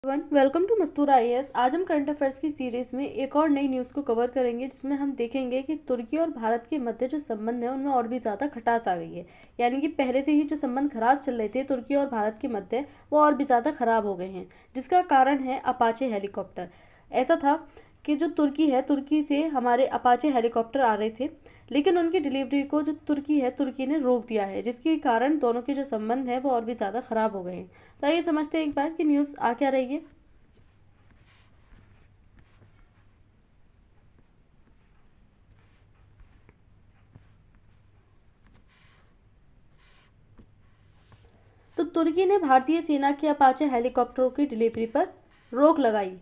Welcome to Mastura IAS. आज हम current affairs की सीरीज में एक और नई न्यूज़ को कवर करेंगे, जिसमें हम देखेंगे कि तुर्की और भारत के मध्य जो संबंध है उनमें और भी ज़्यादा खटास आ गई है। यानी कि पहले से ही जो संबंध खराब चल रहे थे तुर्की और भारत के मध्य, वो और भी ज़्यादा खराब हो गए हैं, जिसका कारण है अपाचे हेलीकॉप्टर। ऐसा था कि जो तुर्की है, तुर्की से हमारे अपाचे हेलीकॉप्टर आ रहे थे, लेकिन उनकी डिलीवरी को जो तुर्की ने रोक दिया है, जिसके कारण दोनों के जो संबंध है वो और भी ज़्यादा खराब हो गए हैं। तो आइए समझते हैं एक बार कि न्यूज़ आ क्या रही है। तो तुर्की ने भारतीय सेना के अपाचे हेलीकॉप्टरों की डिलीवरी पर रोक लगाई।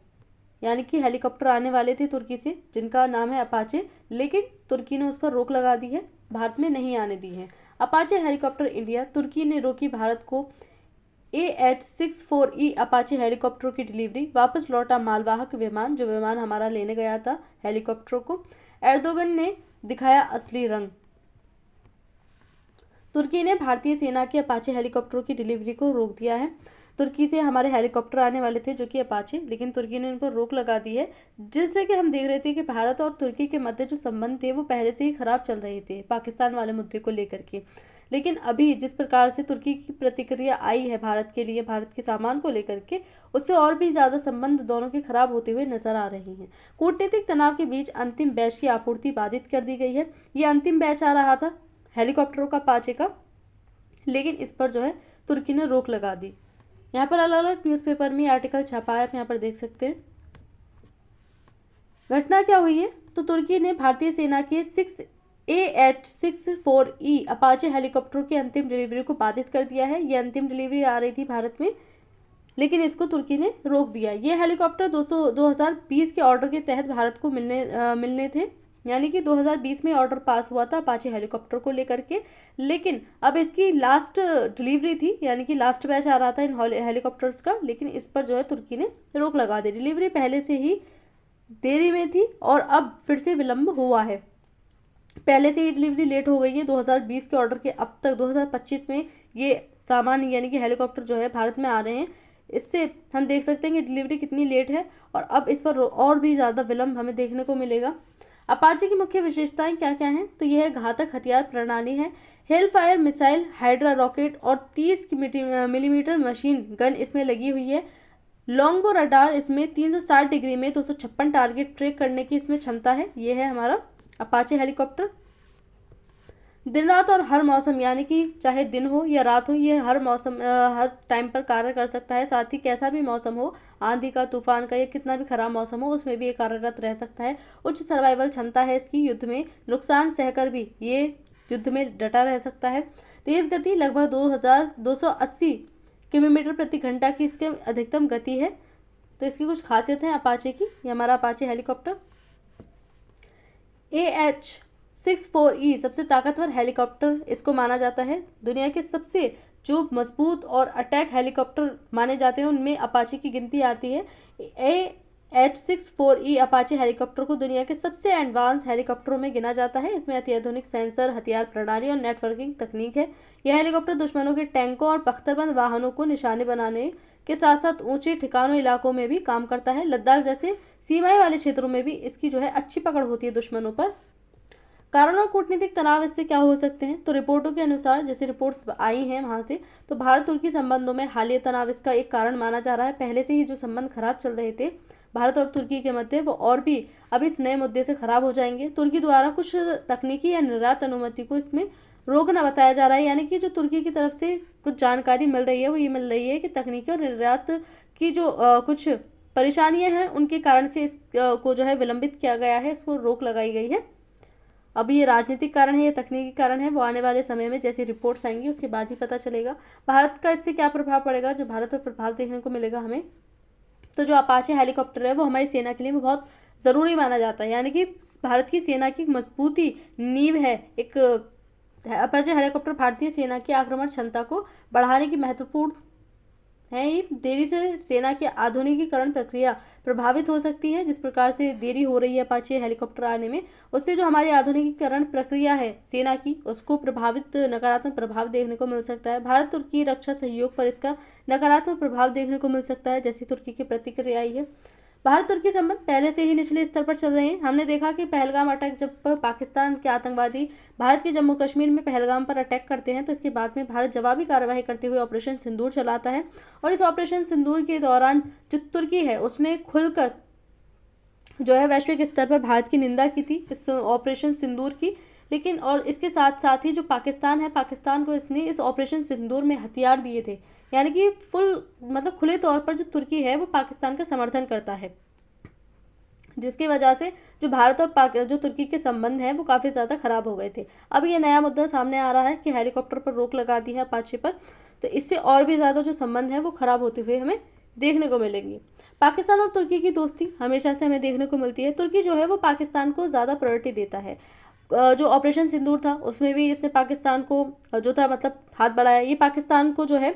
यानी कि हेलीकॉप्टर आने वाले थे तुर्की से, जिनका नाम है अपाचे, लेकिन तुर्की ने उस पर रोक लगा दी है, भारत में नहीं आने दी है। अपाचे हेलीकॉप्टर इंडिया, तुर्की ने रोकी भारत को AH-64E अपाचे हेलीकॉप्टरों की डिलीवरी। वापस लौटा मालवाहक विमान, जो विमान हमारा लेने गया था हेलीकॉप्टरों को। एर्दोगन ने दिखाया असली रंग। तुर्की ने भारतीय सेना के अपाचे हेलीकॉप्टरों की डिलीवरी को रोक दिया है। तुर्की से हमारे हेलीकॉप्टर आने वाले थे जो कि अपाचे, लेकिन तुर्की ने इन पर रोक लगा दी है। जिससे कि हम देख रहे थे कि भारत और तुर्की के मध्य जो संबंध थे वो पहले से ही खराब चल रहे थे पाकिस्तान वाले मुद्दे को लेकर के। लेकिन अभी जिस प्रकार से तुर्की की प्रतिक्रिया आई है भारत के लिए, भारत के सामान को लेकर के, उससे और भी ज़्यादा संबंध दोनों के खराब होते हुए नजर आ रहे हैं। कूटनीतिक तनाव के बीच अंतिम बैच की आपूर्ति बाधित कर दी गई है। ये अंतिम बैच आ रहा था हेलीकॉप्टरों का अपाचे का, लेकिन इस पर जो है तुर्की ने रोक लगा दी। यहाँ पर अलग अलग न्यूज़पेपर में आर्टिकल छपा है, आप यहाँ पर देख सकते हैं। घटना क्या हुई है, तो तुर्की ने भारतीय सेना के 6AH-64E अपाचे हेलीकॉप्टरों की अंतिम डिलीवरी को बाधित कर दिया है। ये अंतिम डिलीवरी आ रही थी भारत में, लेकिन इसको तुर्की ने रोक दिया। ये हेलीकॉप्टर 2020 के ऑर्डर के तहत भारत को मिलने थे। यानी कि 2020 में ऑर्डर पास हुआ था अपाचे हेलीकॉप्टर को लेकर के, लेकिन अब इसकी लास्ट डिलीवरी थी, यानी कि लास्ट बैच आ रहा था इन हेलीकॉप्टर्स का, लेकिन इस पर जो है तुर्की ने रोक लगा दी। डिलीवरी पहले से ही देरी में थी और अब फिर से विलंब हुआ है। पहले से ही डिलीवरी लेट हो गई है 2020 के ऑर्डर के, अब तक 2025 में ये सामान यानी कि हेलीकॉप्टर जो है भारत में आ रहे हैं। इससे हम देख सकते हैं कि डिलीवरी कितनी लेट है और अब इस पर और भी ज़्यादा विलंब हमें देखने को मिलेगा। अपाचे की मुख्य विशेषताएं क्या क्या हैं, तो यह घातक हथियार प्रणाली है। Hello fire missile, hydra rocket और 30 मिलीमीटर मशीन गन इसमें लगी हुई है। लॉन्गबो रडार इसमें 360 डिग्री में 256 टारगेट ट्रैक करने की इसमें क्षमता है। ये है हमारा अपाचे हेलीकॉप्टर। दिन रात और हर मौसम, यानी कि चाहे दिन हो या रात हो, ये हर मौसम हर टाइम पर कार्य कर सकता है। साथ ही कैसा भी मौसम हो, आंधी का, तूफान का या कितना भी खराब मौसम हो, उसमें भी ये कार्यरत रह सकता है। उच्च सर्वाइवल क्षमता है इसकी, युद्ध में नुकसान सहकर भी ये युद्ध में डटा रह सकता है। तेज गति लगभग 2280 किलोमीटर प्रति घंटा की इसकी अधिकतम गति है। तो इसकी कुछ खासियत है अपाचे की। ये हमारा अपाचे हेलीकॉप्टर AH-64E सबसे ताकतवर हेलीकॉप्टर इसको माना जाता है। दुनिया के सबसे जो मजबूत और अटैक हेलीकॉप्टर माने जाते हैं उनमें अपाचे की गिनती आती है। AH-64E अपाचे हेलीकॉप्टर को दुनिया के सबसे एडवांस हेलीकॉप्टरों में गिना जाता है। इसमें अत्याधुनिक सेंसर, हथियार प्रणाली और नेटवर्किंग तकनीक है। यह हेलीकॉप्टर दुश्मनों के टैंकों और बख्तरबंद वाहनों को निशाने बनाने के साथ साथ ऊंचे ठिकानों इलाकों में भी काम करता है। लद्दाख जैसे सीमाई वाले क्षेत्रों में भी इसकी जो है अच्छी पकड़ होती है दुश्मनों पर। कारण और कूटनीतिक तनाव इससे क्या हो सकते हैं, तो रिपोर्टों के अनुसार, जैसे रिपोर्ट्स आई हैं वहां से, तो भारत तुर्की संबंधों में हालिया तनाव इसका एक कारण माना जा रहा है। पहले से ही जो संबंध खराब चल रहे थे भारत और तुर्की के मध्य, वो और भी अब इस नए मुद्दे से खराब हो जाएंगे। तुर्की द्वारा कुछ तकनीकी या निर्यात अनुमति को इसमें रोकना बताया जा रहा है। यानी कि जो तुर्की की तरफ से कुछ जानकारी मिल रही है वो ये मिल रही है कि तकनीकी और निर्यात की जो कुछ परेशानियां हैं उनके कारण से इसको जो है विलंबित किया गया है, इसको रोक लगाई गई है। अभी ये राजनीतिक कारण है या तकनीकी कारण है, वो आने वाले समय में जैसी रिपोर्ट्स आएंगी उसके बाद ही पता चलेगा। भारत का इससे क्या प्रभाव पड़ेगा, जो भारत पर प्रभाव देखने को मिलेगा हमें, तो जो अपाचे हेलीकॉप्टर है वो हमारी सेना के लिए बहुत ज़रूरी माना जाता है। यानी कि भारत की सेना की मजबूती नींव है। एक अपाचे हेलीकॉप्टर भारतीय सेना की आक्रमण क्षमता को बढ़ाने की महत्वपूर्ण हैं ही देरी से सेना की आधुनिकीकरण प्रक्रिया प्रभावित हो सकती है। जिस प्रकार से देरी हो रही है अपाचे हेलीकॉप्टर आने में, उससे जो हमारी आधुनिकीकरण प्रक्रिया है सेना की, उसको नकारात्मक प्रभाव देखने को मिल सकता है। भारत तुर्की रक्षा सहयोग पर इसका नकारात्मक प्रभाव देखने को मिल सकता है, जैसी तुर्की की प्रतिक्रिया आई है। भारत तुर्की संबंध पहले से ही निचले स्तर पर चल रहे हैं। हमने देखा कि पहलगाम अटैक, जब पाकिस्तान के आतंकवादी भारत के जम्मू कश्मीर में पहलगाम पर अटैक करते हैं, तो इसके बाद में भारत जवाबी कार्रवाई करते हुए ऑपरेशन सिंदूर चलाता है। और इस ऑपरेशन सिंदूर के दौरान जो तुर्की है उसने खुलकर जो है वैश्विक स्तर पर भारत की निंदा की थी इस ऑपरेशन सिंदूर की। लेकिन और इसके साथ साथ ही जो पाकिस्तान है, पाकिस्तान को इसने इस ऑपरेशन सिंदूर में हथियार दिए थे, यानी कि खुले तौर पर जो तुर्की है वो पाकिस्तान का समर्थन करता है, जिसकी वजह से जो भारत और जो तुर्की के संबंध हैं वो काफ़ी ज़्यादा खराब हो गए थे। अब ये नया मुद्दा सामने आ रहा है कि हेलीकॉप्टर पर रोक लगा दी है अपाचे पर, तो इससे और भी ज़्यादा जो संबंध है वो खराब होते हुए हमें देखने को मिलेंगे। पाकिस्तान और तुर्की की दोस्ती हमेशा से हमें देखने को मिलती है। तुर्की जो है वो पाकिस्तान को ज़्यादा प्रायोरिटी देता है। जो ऑपरेशन सिंदूर था उसमें भी इसने पाकिस्तान को जो था हाथ बढ़ाया। ये पाकिस्तान को जो है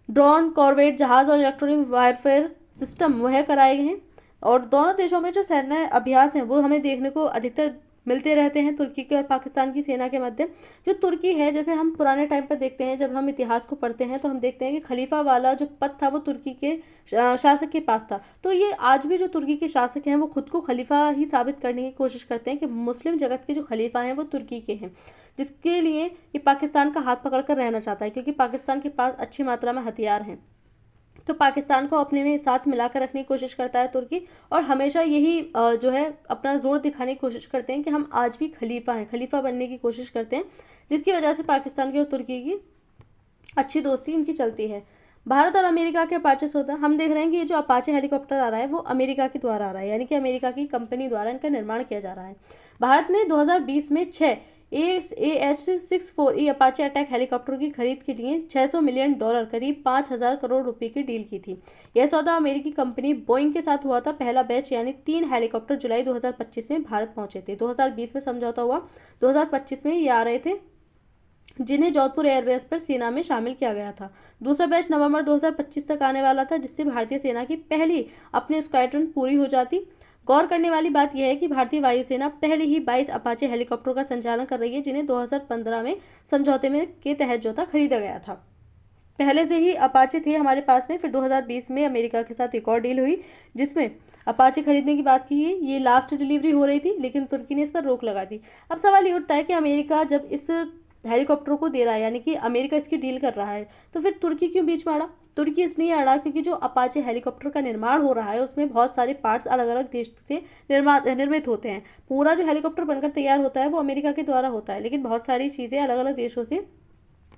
ड्रोन, कॉर्वेट जहाज़ और इलेक्ट्रॉनिक वारफेयर सिस्टम मुहैया कराए गए हैं। और दोनों देशों में जो सैन्य अभ्यास हैं वो हमें देखने को अधिकतर मिलते रहते हैं तुर्की के और पाकिस्तान की सेना के मध्य। जो तुर्की है, जैसे हम पुराने टाइम पर देखते हैं, जब हम इतिहास को पढ़ते हैं तो हम देखते हैं कि खलीफा वाला जो पद था वो तुर्की के शासक के पास था। तो ये आज भी जो तुर्की के शासक हैं वो खुद को खलीफा ही साबित करने की कोशिश करते हैं कि मुस्लिम जगत के जो खलीफा हैं वो तुर्की के हैं, जिसके लिए ये पाकिस्तान का हाथ पकड़ कर रहना चाहता है, क्योंकि पाकिस्तान के पास अच्छी मात्रा में हथियार हैं। तो पाकिस्तान को अपने में साथ मिलाकर रखने की कोशिश करता है तुर्की, और हमेशा यही जो है अपना जोर दिखाने की कोशिश करते हैं कि हम आज भी खलीफा हैं, खलीफा बनने की कोशिश करते हैं, जिसकी वजह से पाकिस्तान की और तुर्की की अच्छी दोस्ती इनकी चलती है। भारत और अमेरिका के अपाचे सौदा, हम देख रहे हैं कि ये जो अपाचे हेलीकॉप्टर आ रहा है वो अमेरिका के द्वारा आ रहा है, यानी कि अमेरिका की कंपनी द्वारा इनका निर्माण किया जा रहा है। भारत ने 2020 में 6 AH-64E अपाचे अटैक हेलीकॉप्टर की खरीद के लिए $600 मिलियन करीब 5,000 करोड़ रुपए की डील की थी। यह सौदा अमेरिकी कंपनी बोइंग के साथ हुआ था। पहला बैच यानी 3 हेलीकॉप्टर जुलाई 2025 में भारत पहुंचे थे। 2020 में समझौता हुआ, 2025 में ये आ रहे थे, जिन्हें जोधपुर एयरबेस पर सेना में शामिल किया गया था। दूसरा बैच नवंबर 2025 तक आने वाला था, जिससे भारतीय सेना की पहली अपनी स्क्वाड्रन पूरी हो जाती। गौर करने वाली बात यह है कि भारतीय वायुसेना पहले ही 22 अपाचे हेलीकॉप्टरों का संचालन कर रही है, जिन्हें 2015 में समझौते में के तहत जो था खरीदा गया था। पहले से ही अपाचे थे हमारे पास में। फिर 2020 में अमेरिका के साथ एक और डील हुई, जिसमें अपाचे खरीदने की बात की है। ये लास्ट डिलीवरी हो रही थी, लेकिन तुर्की ने इस पर रोक लगा दी। अब सवाल ये उठता है कि अमेरिका जब इस हेलीकॉप्टर को दे रहा है, यानी कि अमेरिका इसकी डील कर रहा है, तो फिर तुर्की क्यों बीच में आड़ा? तुर्की इसलिए आड़ा क्योंकि जो अपाचे हेलीकॉप्टर का निर्माण हो रहा है उसमें बहुत सारे पार्ट्स अलग अलग देश से निर्मित होते हैं। पूरा जो हेलीकॉप्टर बनकर तैयार होता है वो अमेरिका के द्वारा होता है, लेकिन बहुत सारी चीज़ें अलग अलग देशों से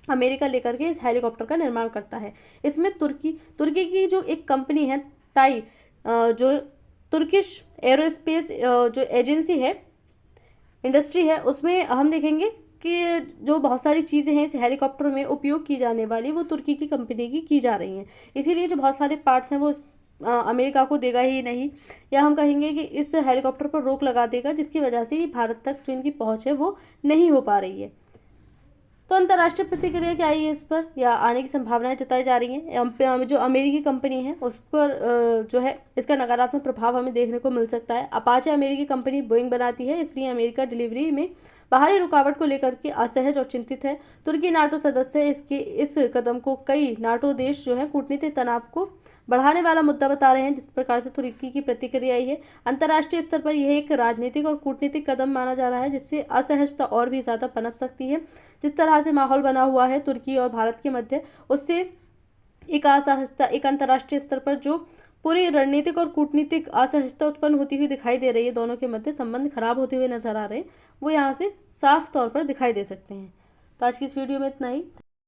अमेरिका लेकर के इस हेलीकॉप्टर का निर्माण करता है। इसमें तुर्की की जो एक कंपनी है टाई, जो तुर्किश एरोस्पेस जो एजेंसी है, इंडस्ट्री है, उसमें हम देखेंगे कि जो बहुत सारी चीज़ें हैं इस हेलीकॉप्टर में उपयोग की जाने वाली वो तुर्की की कंपनी की जा रही हैं। इसीलिए जो बहुत सारे पार्ट्स हैं वो अमेरिका को देगा ही नहीं, या हम कहेंगे कि इस हेलीकॉप्टर पर रोक लगा देगा, जिसकी वजह से ये भारत तक जो इनकी पहुँच है वो नहीं हो पा रही है। तो अंतर्राष्ट्रीय प्रतिक्रिया क्या आई है इस पर, या आने की संभावनाएं जताई जा रही हैं। जो अमेरिकी कंपनी है उस पर जो है इसका नकारात्मक प्रभाव हमें देखने को मिल सकता है। अपाचे अमेरिकी कंपनी बोइंग बनाती है, इसलिए अमेरिका डिलीवरी में बाहरी रुकावट को लेकर के असहज और चिंतित है। तुर्की नाटो सदस्य है, इसके इस कदम को कई नाटो देश जो है कूटनीतिक तनाव को बढ़ाने वाला मुद्दा बता रहे हैं। जिस प्रकार से तुर्की की प्रतिक्रिया आई है, अंतर्राष्ट्रीय स्तर पर यह एक राजनीतिक और कूटनीतिक कदम माना जा रहा है, जिससे असहजता और भी ज़्यादा पनप सकती है। जिस तरह से माहौल बना हुआ है तुर्की और भारत के मध्य, उससे एक असहजता, एक अंतर्राष्ट्रीय स्तर पर जो पूरी रणनीतिक और कूटनीतिक असहजता उत्पन्न होती हुई दिखाई दे रही है, दोनों के मध्य संबंध खराब होते हुए नजर आ रहे हैं, वो यहाँ से साफ तौर पर दिखाई दे सकते हैं। तो आज की इस वीडियो में इतना ही।